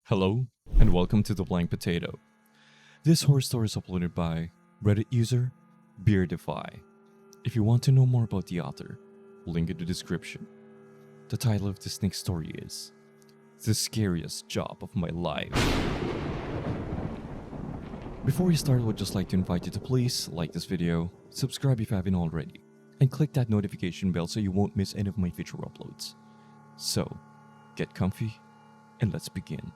Hello, and welcome to The Blank Potato. This horror story is uploaded by Reddit user Beardify. If you want to know more about the author, link in the description. The title of this next story is The Scariest Job of My Life. Before we start, I would just like to invite you to please like this video, subscribe if you haven't already, and click that notification bell so you won't miss any of my future uploads. So, get comfy, and let's begin.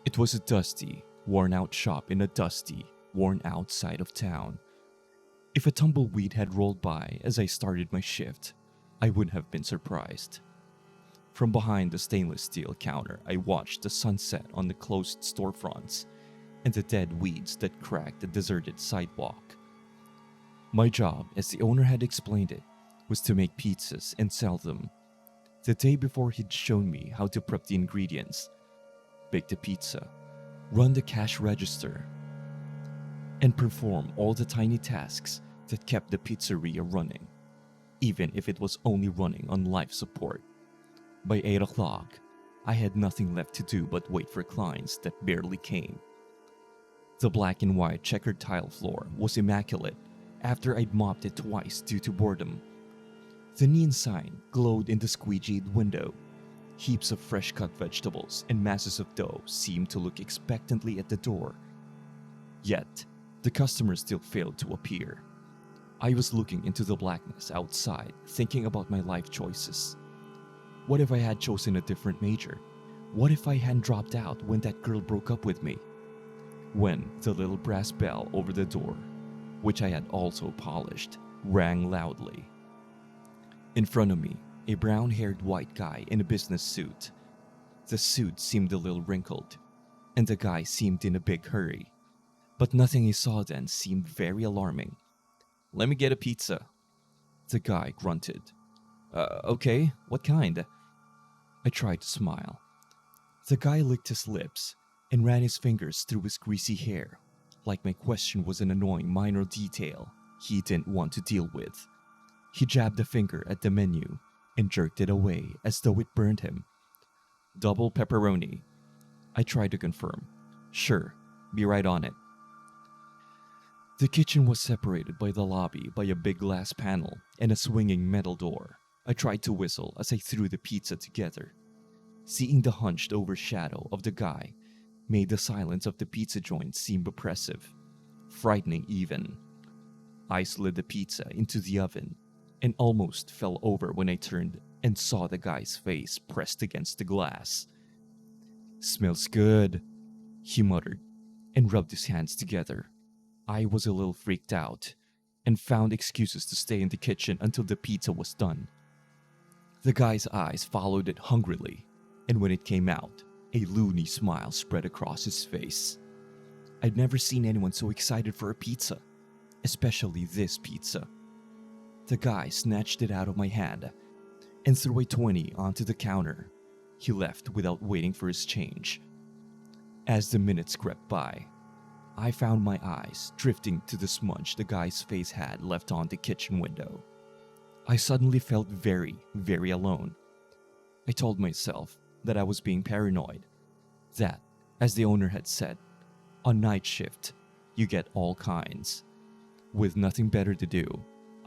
It was a dusty, worn-out shop in a dusty, worn-out side of town. If a tumbleweed had rolled by as I started my shift, I wouldn't have been surprised. From behind the stainless steel counter, I watched the sunset on the closed storefronts and the dead weeds that cracked the deserted sidewalk. My job, as the owner had explained it, was to make pizzas and sell them. The day before, he'd shown me how to prep the ingredients, bake the pizza, run the cash register, and perform all the tiny tasks that kept the pizzeria running, even if it was only running on life support. By 8 o'clock, I had nothing left to do but wait for clients that barely came. The black and white checkered tile floor was immaculate after I'd mopped it twice due to boredom. The neon sign glowed in the squeegeed window. Heaps of fresh-cut vegetables and masses of dough seemed to look expectantly at the door. Yet, the customers still failed to appear. I was looking into the blackness outside, thinking about my life choices. What if I had chosen a different major? What if I hadn't dropped out when that girl broke up with me? When the little brass bell over the door, which I had also polished, rang loudly. In front of me, a brown-haired white guy in a business suit. The suit seemed a little wrinkled, and the guy seemed in a big hurry. But nothing I saw then seemed very alarming. "Let me get a pizza," the guy grunted. Okay, what kind?" I tried to smile. The guy licked his lips and ran his fingers through his greasy hair, like my question was an annoying minor detail he didn't want to deal with. He jabbed a finger at the menu and jerked it away as though it burned him. "Double pepperoni." I tried to confirm. "Sure, be right on it." The kitchen was separated by the lobby by a big glass panel and a swinging metal door. I tried to whistle as I threw the pizza together. Seeing the hunched over shadow of the guy made the silence of the pizza joint seem oppressive, frightening even. I slid the pizza into the oven and almost fell over when I turned and saw the guy's face pressed against the glass. "Smells good," he muttered and rubbed his hands together. I was a little freaked out and found excuses to stay in the kitchen until the pizza was done. The guy's eyes followed it hungrily, and when it came out, a loony smile spread across his face. I'd never seen anyone so excited for a pizza, especially this pizza. The guy snatched it out of my hand and threw a 20 onto the counter. He left without waiting for his change. As the minutes crept by, I found my eyes drifting to the smudge the guy's face had left on the kitchen window. I suddenly felt very, very alone. I told myself that I was being paranoid, that, as the owner had said, on night shift, you get all kinds. With nothing better to do,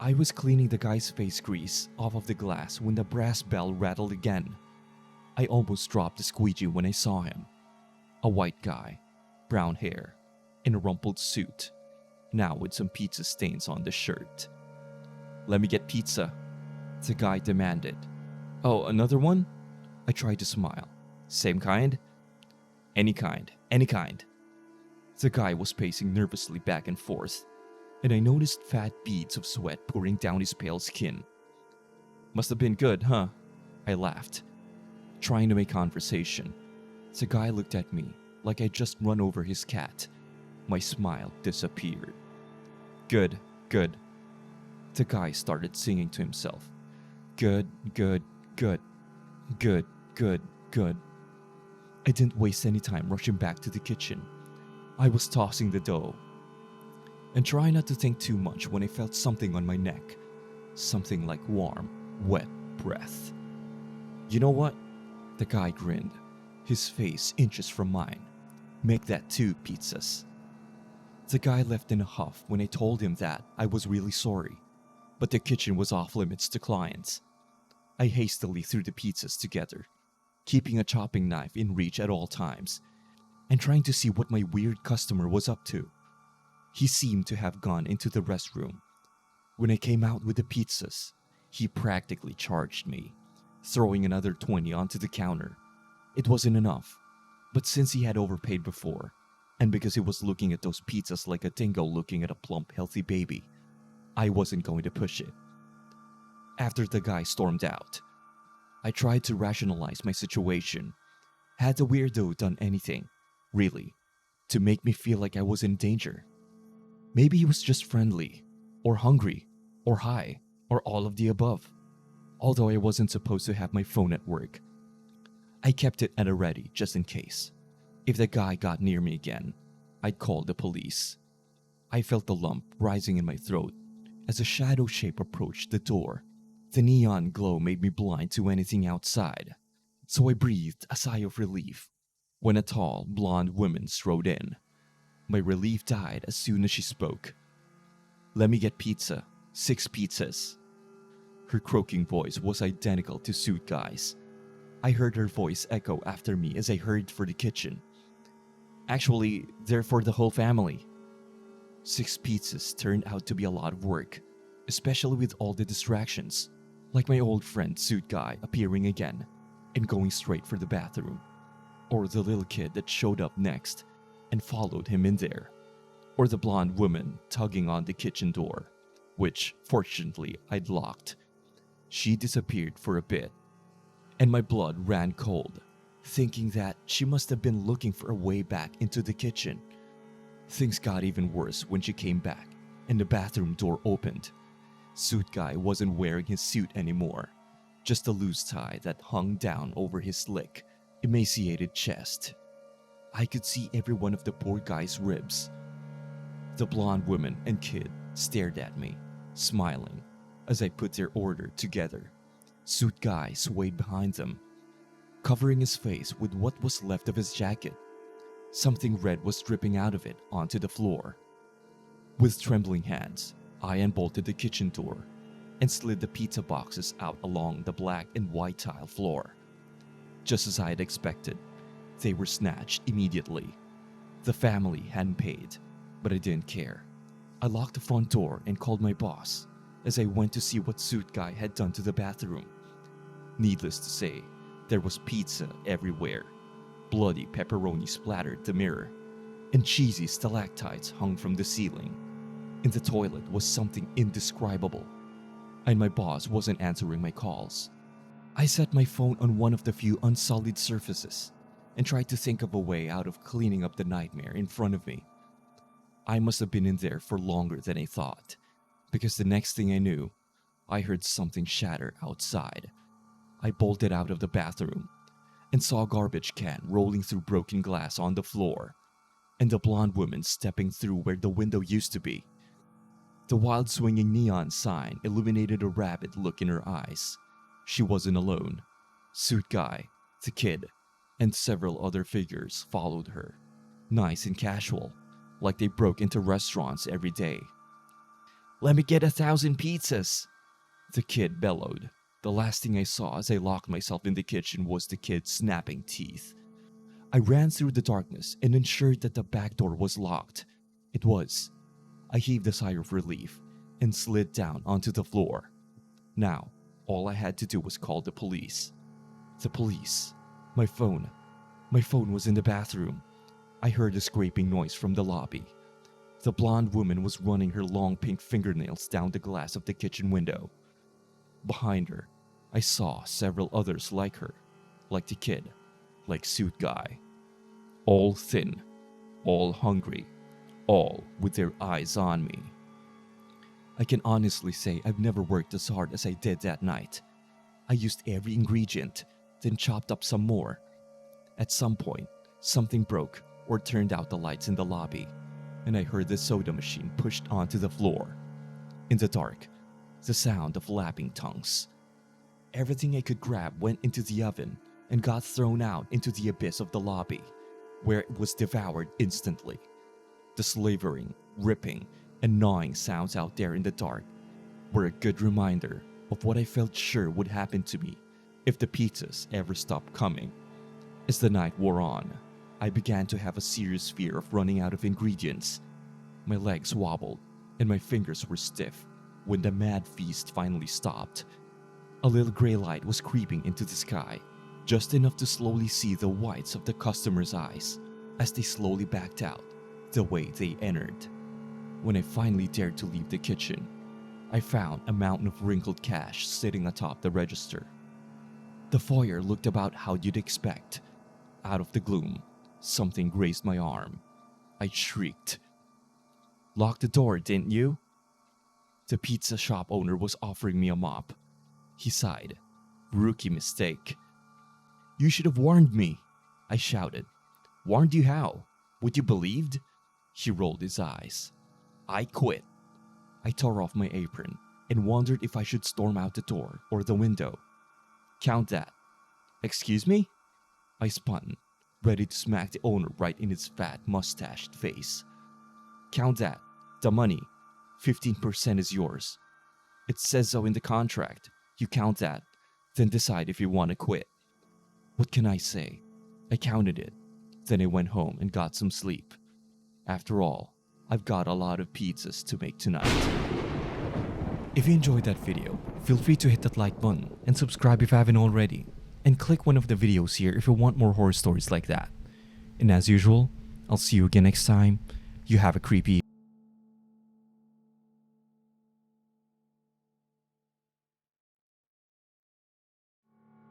I was cleaning the guy's face grease off of the glass when the brass bell rattled again. I almost dropped the squeegee when I saw him. A white guy, brown hair, in a rumpled suit, now with some pizza stains on the shirt. "Let me get pizza," the guy demanded. "Oh, another one?" I tried to smile. "Same kind?" Any kind. The guy was pacing nervously back and forth, and I noticed fat beads of sweat pouring down his pale skin. "Must have been good, huh?" I laughed, trying to make conversation. The guy looked at me like I'd just run over his cat. My smile disappeared. Good. The guy started singing to himself. Good. I didn't waste any time rushing back to the kitchen. I was tossing the dough and trying not to think too much when I felt something on my neck. Something like warm, wet breath. "You know what?" The guy grinned. his face inches from mine. "Make that 2 pizzas." The guy left in a huff when I told him that I was really sorry, but the kitchen was off limits to clients. I hastily threw the pizzas together, keeping a chopping knife in reach at all times, and trying to see what my weird customer was up to. He seemed to have gone into the restroom. When I came out with the pizzas, he practically charged me, throwing another 20 onto the counter. It wasn't enough, but since he had overpaid before, and because he was looking at those pizzas like a dingo looking at a plump, healthy baby, I wasn't going to push it. After the guy stormed out, I tried to rationalize my situation. Had the weirdo done anything, really, to make me feel like I was in danger? Maybe he was just friendly, or hungry, or high, or all of the above. Although I wasn't supposed to have my phone at work, I kept it at a ready just in case. If the guy got near me again, I'd call the police. I felt the lump rising in my throat as a shadow shape approached the door. The neon glow made me blind to anything outside, so I breathed a sigh of relief when a tall, blonde woman strode in. My relief died as soon as she spoke. "Let me get pizza. 6 pizzas." Her croaking voice was identical to Suit Guy's. I heard her voice echo after me as I hurried for the kitchen. "Actually, they're for the whole family." 6 pizzas turned out to be a lot of work, especially with all the distractions, like my old friend Suit Guy appearing again and going straight for the bathroom, or the little kid that showed up next and followed him in there, or the blonde woman tugging on the kitchen door, which, fortunately, I'd locked. She disappeared for a bit, and my blood ran cold, thinking that she must have been looking for a way back into the kitchen. Things got even worse when she came back and the bathroom door opened. Suit Guy wasn't wearing his suit anymore, just a loose tie that hung down over his slick, emaciated chest. I could see every one of the poor guy's ribs. The blonde woman and kid stared at me, smiling, as I put their order together. Suit Guy swayed behind them, covering his face with what was left of his jacket. Something red was dripping out of it onto the floor. With trembling hands, I unbolted the kitchen door and slid the pizza boxes out along the black and white tile floor. Just as I had expected, they were snatched immediately. The family hadn't paid, but I didn't care. I locked the front door and called my boss as I went to see what Suit Guy had done to the bathroom. Needless to say, there was pizza everywhere. Bloody pepperoni splattered the mirror, and cheesy stalactites hung from the ceiling. In the toilet was something indescribable, and my boss wasn't answering my calls. I set my phone on one of the few unsullied surfaces and tried to think of a way out of cleaning up the nightmare in front of me. I must have been in there for longer than I thought, because the next thing I knew, I heard something shatter outside. I bolted out of the bathroom and saw a garbage can rolling through broken glass on the floor, and the blonde woman stepping through where the window used to be. The wild swinging neon sign illuminated a rabid look in her eyes. She wasn't alone. Suit Guy, the kid, and several other figures followed her, nice and casual, like they broke into restaurants every day. "Let me get 1,000 pizzas!" the kid bellowed. The last thing I saw as I locked myself in the kitchen was the kid snapping teeth. I ran through the darkness and ensured that the back door was locked. It was. I heaved a sigh of relief and slid down onto the floor. Now, all I had to do was call the police. The police. My phone. My phone was in the bathroom. I heard a scraping noise from the lobby. The blonde woman was running her long pink fingernails down the glass of the kitchen window. Behind her, I saw several others like her, like the kid, like Suit Guy. All thin, all hungry, all with their eyes on me. I can honestly say I've never worked as hard as I did that night. I used every ingredient, then chopped up some more. At some point, something broke or turned out the lights in the lobby, and I heard the soda machine pushed onto the floor. In the dark, the sound of lapping tongues. Everything I could grab went into the oven, and got thrown out into the abyss of the lobby, where it was devoured instantly. The slavering, ripping, and gnawing sounds out there in the dark were a good reminder of what I felt sure would happen to me if the pizzas ever stopped coming. As the night wore on, I began to have a serious fear of running out of ingredients. My legs wobbled and my fingers were stiff when the mad feast finally stopped. A little gray light was creeping into the sky, just enough to slowly see the whites of the customers' eyes as they slowly backed out the way they entered. When I finally dared to leave the kitchen, I found a mountain of wrinkled cash sitting atop the register. The foyer looked about how you'd expect. Out of the gloom, something grazed my arm. I shrieked. "Lock the door, didn't you?" The pizza shop owner was offering me a mop. He sighed. "Rookie mistake." "You should have warned me," I shouted. "Warned you how? Would you believed?" He rolled his eyes. "I quit." I tore off my apron and wondered if I should storm out the door or the window. "Count that." "Excuse me?" I spun, ready to smack the owner right in his fat, mustached face. "Count that. The money. 15% is yours. It says so in the contract. You count that, then decide if you want to quit." What can I say? I counted it. Then I went home and got some sleep. After all, I've got a lot of pizzas to make tonight. If you enjoyed that video, feel free to hit that like button and subscribe if you haven't already. And click one of the videos here if you want more horror stories like that. And as usual, I'll see you again next time. You have a creepy